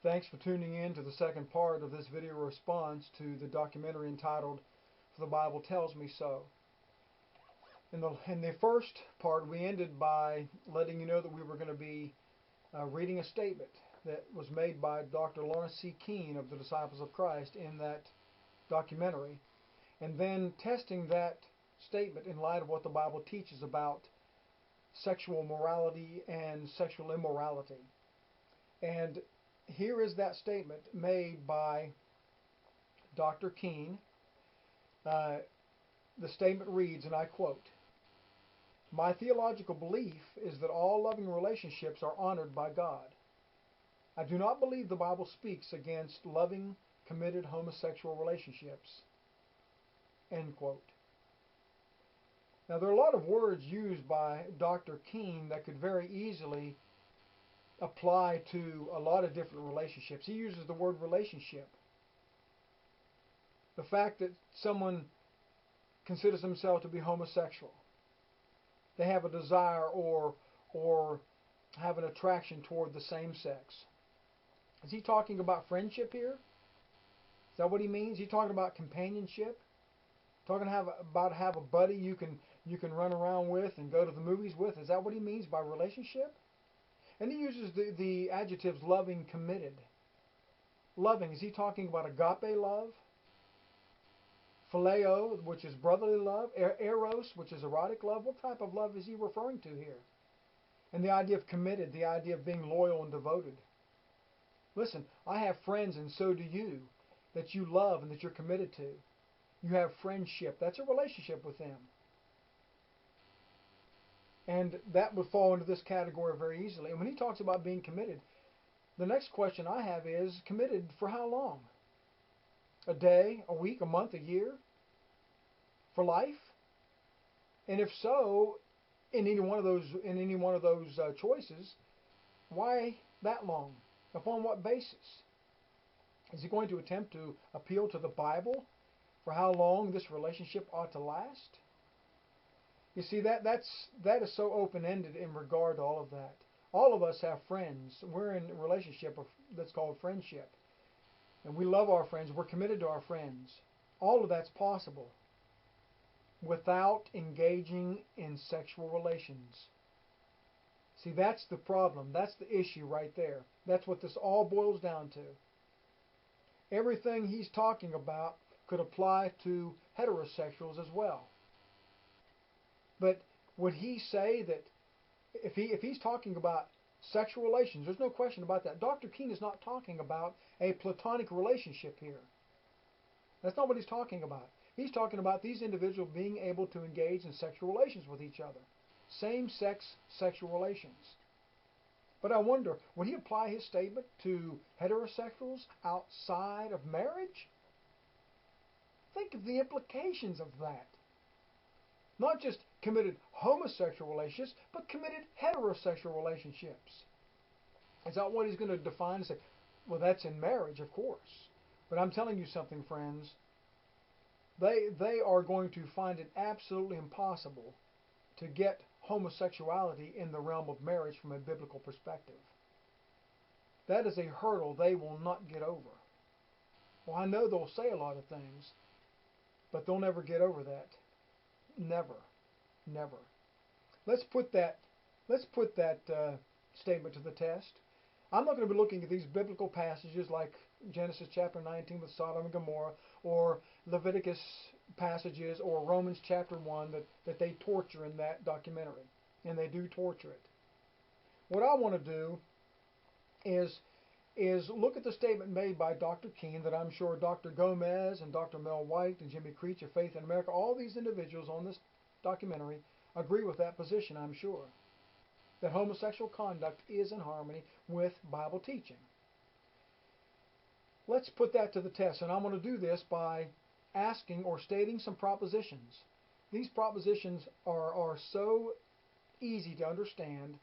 Thanks for tuning in to the second part of this video response to the documentary entitled "For the Bible Tells Me So." In the first part, we ended by letting you know that we were going to be reading a statement that was made by Dr. Lawrence C. Keene of the Disciples of Christ in that documentary, and then testing that statement in light of what the Bible teaches about sexual morality and sexual immorality. And here is that statement made by Dr. Keene. The statement reads, and I quote, "My theological belief is that all loving relationships are honored by God. I do not believe the Bible speaks against loving, committed homosexual relationships." End quote. Now, there are a lot of words used by Dr. Keene that could very easily apply to a lot of different relationships. He uses the word relationship. The fact that someone considers themselves to be homosexual, they have a desire or have an attraction toward the same sex. Is he talking about friendship here? Is that what he means? Is he talking about companionship? Talking about have a buddy you can run around with and go to the movies with? Is that what he means by relationship? And he uses the adjectives loving, committed. Loving, is he talking about agape love? Phileo, which is brotherly love? Eros, which is erotic love? What type of love is he referring to here? And the idea of committed, the idea of being loyal and devoted. Listen, I have friends, and so do you, that you love and that you're committed to. You have friendship. That's a relationship with them. And that would fall into this category very easily. And when he talks about being committed, the next question I have is, committed for how long? A day, a week, a month, a year? For life? And if so, in any one of those choices, why that long? Upon what basis? Is he going to attempt to appeal to the Bible for how long this relationship ought to last? You see, that is so open-ended in regard to all of that. All of us have friends. We're in a relationship that's called friendship. And we love our friends. We're committed to our friends. All of that's possible without engaging in sexual relations. See, that's the problem. That's the issue right there. That's what this all boils down to. Everything he's talking about could apply to heterosexuals as well. But would he say that if he's talking about sexual relations, there's no question about that. Dr. Keene is not talking about a platonic relationship here. That's not what he's talking about. He's talking about these individuals being able to engage in sexual relations with each other. Same-sex sexual relations. But I wonder, would he apply his statement to heterosexuals outside of marriage? Think of the implications of that. Not just committed homosexual relationships, but committed heterosexual relationships. Is that what he's going to define and say, well, that's in marriage, of course. But I'm telling you something, friends. They are going to find it absolutely impossible to get homosexuality in the realm of marriage from a biblical perspective. That is a hurdle they will not get over. Well, I know they'll say a lot of things, but they'll never get over that. Never. Never. Let's put that statement to the test. I'm not going to be looking at these biblical passages like Genesis chapter 19 with Sodom and Gomorrah, or Leviticus passages, or Romans chapter 1 that they torture in that documentary. And they do torture it. What I want to do is look at the statement made by Dr. Keene that I'm sure Dr. Gomez and Dr. Mel White and Jimmy Creech of Faith in America, all these individuals on this documentary agree with that position, I'm sure. That homosexual conduct is in harmony with Bible teaching. Let's put that to the test, and I'm going to do this by asking or stating some propositions. These propositions are so easy to understand.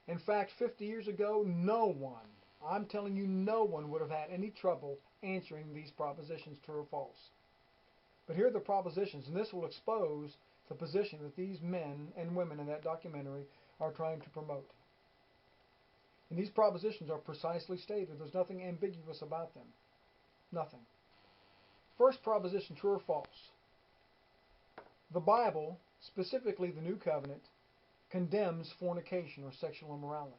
In fact, 50 years ago, no one, I'm telling you, no one would have had any trouble answering these propositions, true or false. But here are the propositions, and this will expose the position that these men and women in that documentary are trying to promote. And these propositions are precisely stated. There's nothing ambiguous about them. Nothing. First proposition, true or false? The Bible, specifically the New Covenant, condemns fornication or sexual immorality.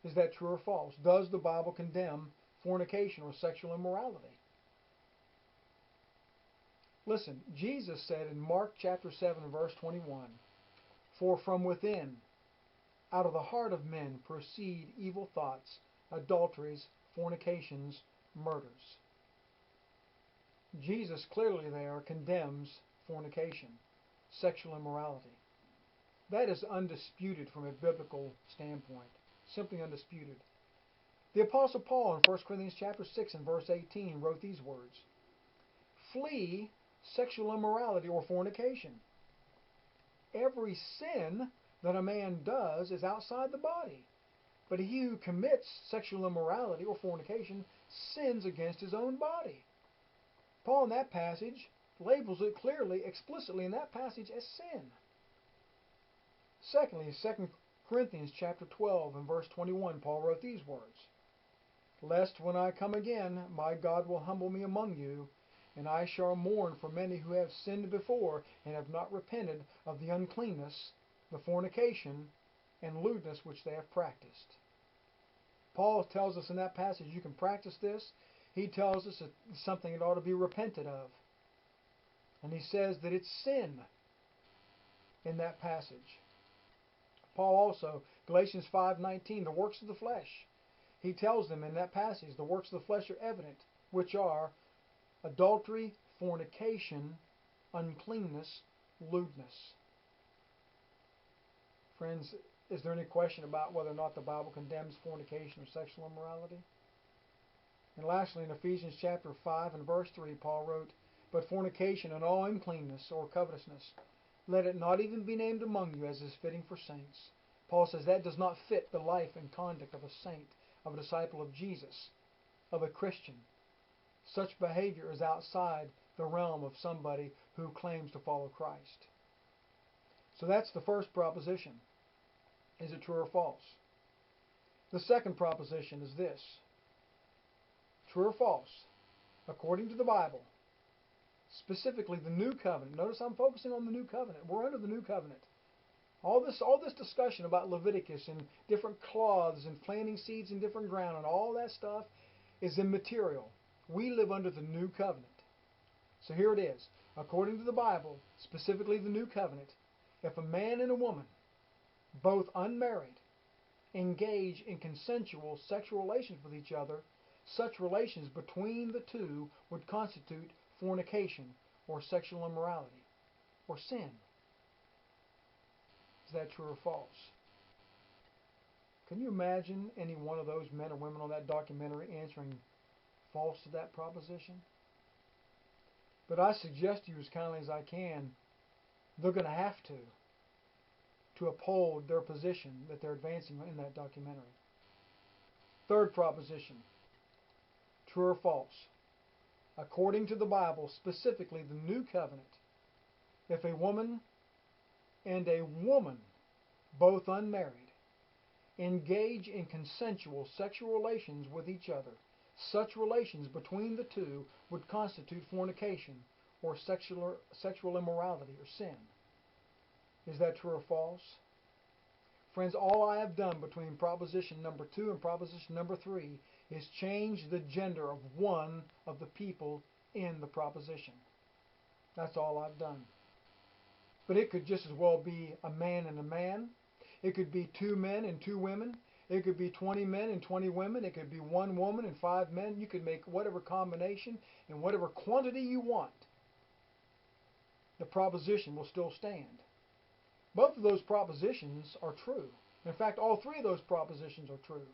Is that true or false? Does the Bible condemn fornication or sexual immorality? Listen, Jesus said in Mark chapter 7 verse 21, "For from within, out of the heart of men proceed evil thoughts, adulteries, fornications, murders." Jesus clearly there condemns fornication, sexual immorality. That is undisputed from a biblical standpoint. Simply undisputed. The Apostle Paul in 1 Corinthians chapter 6 and verse 18 wrote these words, "Flee sexual immorality or fornication. Every sin that a man does is outside the body, but he who commits sexual immorality or fornication sins against his own body." Paul in that passage labels it clearly, explicitly in that passage as sin. Secondly, 2 Corinthians chapter 12 and verse 21, Paul wrote these words, "Lest when I come again, my God will humble me among you, and I shall mourn for many who have sinned before and have not repented of the uncleanness, the fornication, and lewdness which they have practiced." Paul tells us in that passage you can practice this. He tells us it's something that ought to be repented of. And he says that it's sin in that passage. Paul also, Galatians 5:19, the works of the flesh. He tells them in that passage, the works of the flesh are evident, which are adultery, fornication, uncleanness, lewdness. Friends, is there any question about whether or not the Bible condemns fornication or sexual immorality? And lastly, in Ephesians chapter 5 and verse 3, Paul wrote, "But fornication and all uncleanness or covetousness, let it not even be named among you as is fitting for saints." Paul says that does not fit the life and conduct of a saint, of a disciple of Jesus, of a Christian. Such behavior is outside the realm of somebody who claims to follow Christ. So that's the first proposition. Is it true or false? The second proposition is this. True or false? According to the Bible, specifically the New Covenant. Notice I'm focusing on the New Covenant. We're under the New Covenant. All this discussion about Leviticus and different cloths and planting seeds in different ground and all that stuff is immaterial. We live under the New Covenant. So here it is. According to the Bible, specifically the New Covenant, if a man and a woman, both unmarried, engage in consensual sexual relations with each other, such relations between the two would constitute fornication or sexual immorality or sin. Is that true or false? Can you imagine any one of those men or women on that documentary answering false to that proposition? But I suggest to you as kindly as I can, they're going to have to uphold their position that they're advancing in that documentary. Third proposition, true or false? According to the Bible, specifically the New Covenant, if a woman and a woman, both unmarried, engage in consensual sexual relations with each other, such relations between the two would constitute fornication or sexual immorality or sin. Is that true or false? Friends, all I have done between proposition number 2 and proposition number 3 is change the gender of one of the people in the proposition. That's all I've done. But it could just as well be a man and a man. It could be 2 men and 2 women. It could be 20 men and 20 women. It could be 1 woman and 5 men. You could make whatever combination and whatever quantity you want. The proposition will still stand. Both of those propositions are true. In fact, all 3 of those propositions are true.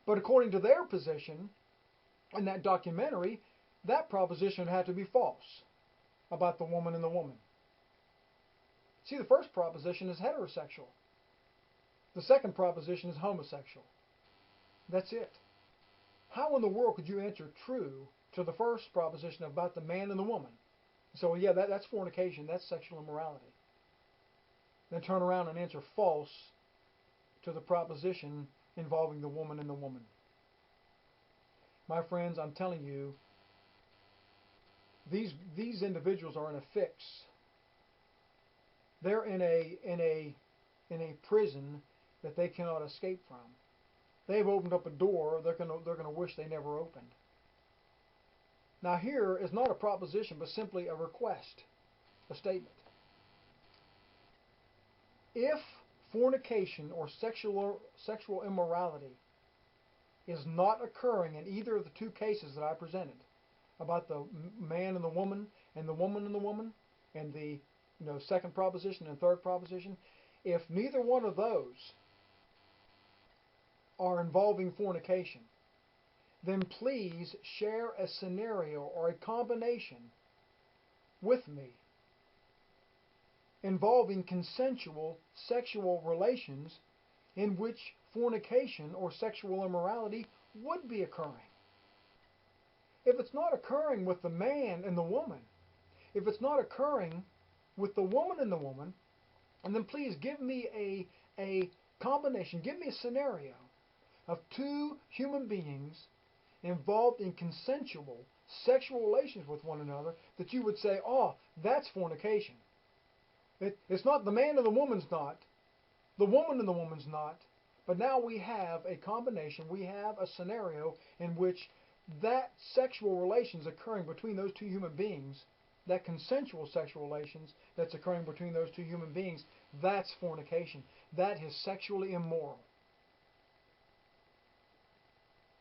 But according to their position in that documentary, that proposition had to be false about the woman and the woman. See, the first proposition is heterosexual. The second proposition is homosexual. That's it. How in the world could you answer true to the first proposition about the man and the woman? So yeah, that's fornication, that's sexual immorality. Then turn around and answer false to the proposition involving the woman and the woman. My friends, I'm telling you, these individuals are in a fix. They're in a prison that they cannot escape from. They've opened up a door they're gonna wish they never opened. Now here is not a proposition, but simply a request, a statement. If fornication or sexual immorality is not occurring in either of the two cases that I presented, about the man and the woman, and the woman and the woman, and the second proposition and third proposition, if neither one of those are involving fornication, then please share a scenario or a combination with me involving consensual sexual relations in which fornication or sexual immorality would be occurring. If it's not occurring with the man and the woman, if it's not occurring with the woman and the woman, and then please give me a combination, give me a scenario of two human beings involved in consensual sexual relations with one another that you would say, oh, that's fornication. It's not the man and the woman's not, the woman and the woman's not, but now we have a combination, we have a scenario in which that sexual relations occurring between those two human beings, that consensual sexual relations that's occurring between those two human beings, that's fornication. That is sexually immoral.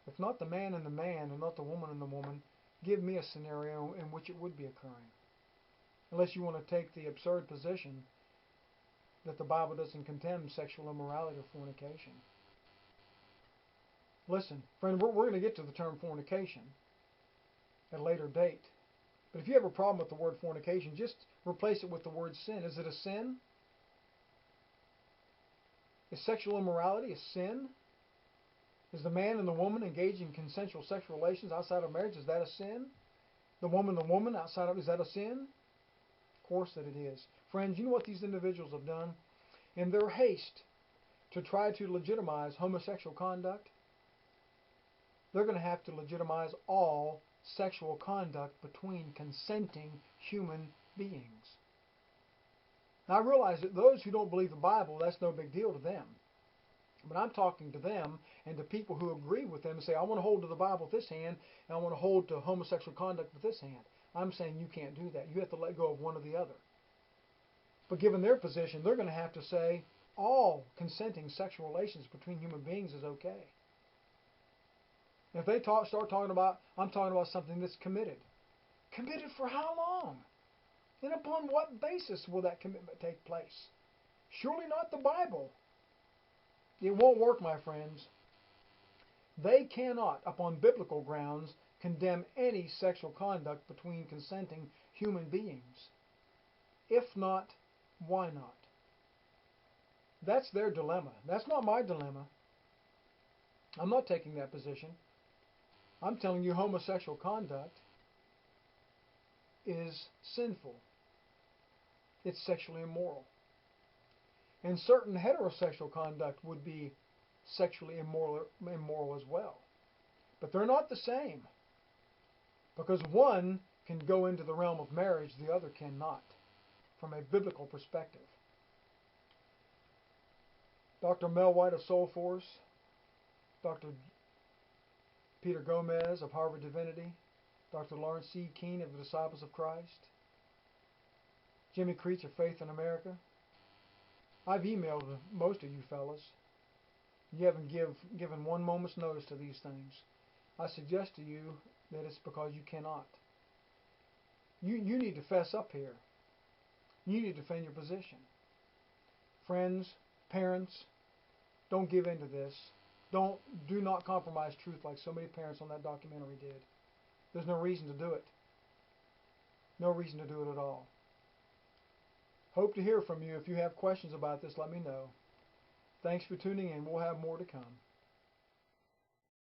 If not the man and the man and not the woman and the woman, give me a scenario in which it would be occurring. Unless you want to take the absurd position that the Bible doesn't condemn sexual immorality or fornication. Listen, friend, we're going to get to the term fornication at a later date. But if you have a problem with the word fornication, just replace it with the word sin. Is it a sin? Is sexual immorality a sin? Is the man and the woman engaging in consensual sexual relations outside of marriage, is that a sin? The woman outside of, is that a sin? Of course that it is. Friends, you know what these individuals have done? In their haste to try to legitimize homosexual conduct, they're going to have to legitimize all sexual conduct between consenting human beings. Now I realize that those who don't believe the Bible, that's no big deal to them. But I'm talking to them and to people who agree with them and say, I want to hold to the Bible with this hand, and I want to hold to homosexual conduct with this hand. I'm saying you can't do that. You have to let go of one or the other. But given their position, they're going to have to say all consenting sexual relations between human beings is okay. If they start talking about, I'm talking about something that's committed. Committed for how long? And upon what basis will that commitment take place? Surely not the Bible. It won't work, my friends. They cannot, upon biblical grounds, condemn any sexual conduct between consenting human beings. If not, why not? That's their dilemma. That's not my dilemma. I'm not taking that position. I'm telling you homosexual conduct is sinful. It's sexually immoral. And certain heterosexual conduct would be sexually immoral as well. But they're not the same. Because one can go into the realm of marriage, the other cannot, from a biblical perspective. Dr. Mel White of Soulforce, Dr. Peter Gomez of Harvard Divinity, Dr. Lawrence C. Keene of the Disciples of Christ, Jimmy Creech of Faith in America. I've emailed most of you fellas. You haven't given one moment's notice to these things. I suggest to you that it's because you cannot. You need to fess up here. You need to defend your position. Friends, parents, don't give in to this. Do not compromise truth like so many parents on that documentary did. There's no reason to do it. No reason to do it at all. Hope to hear from you. If you have questions about this, let me know. Thanks for tuning in. We'll have more to come.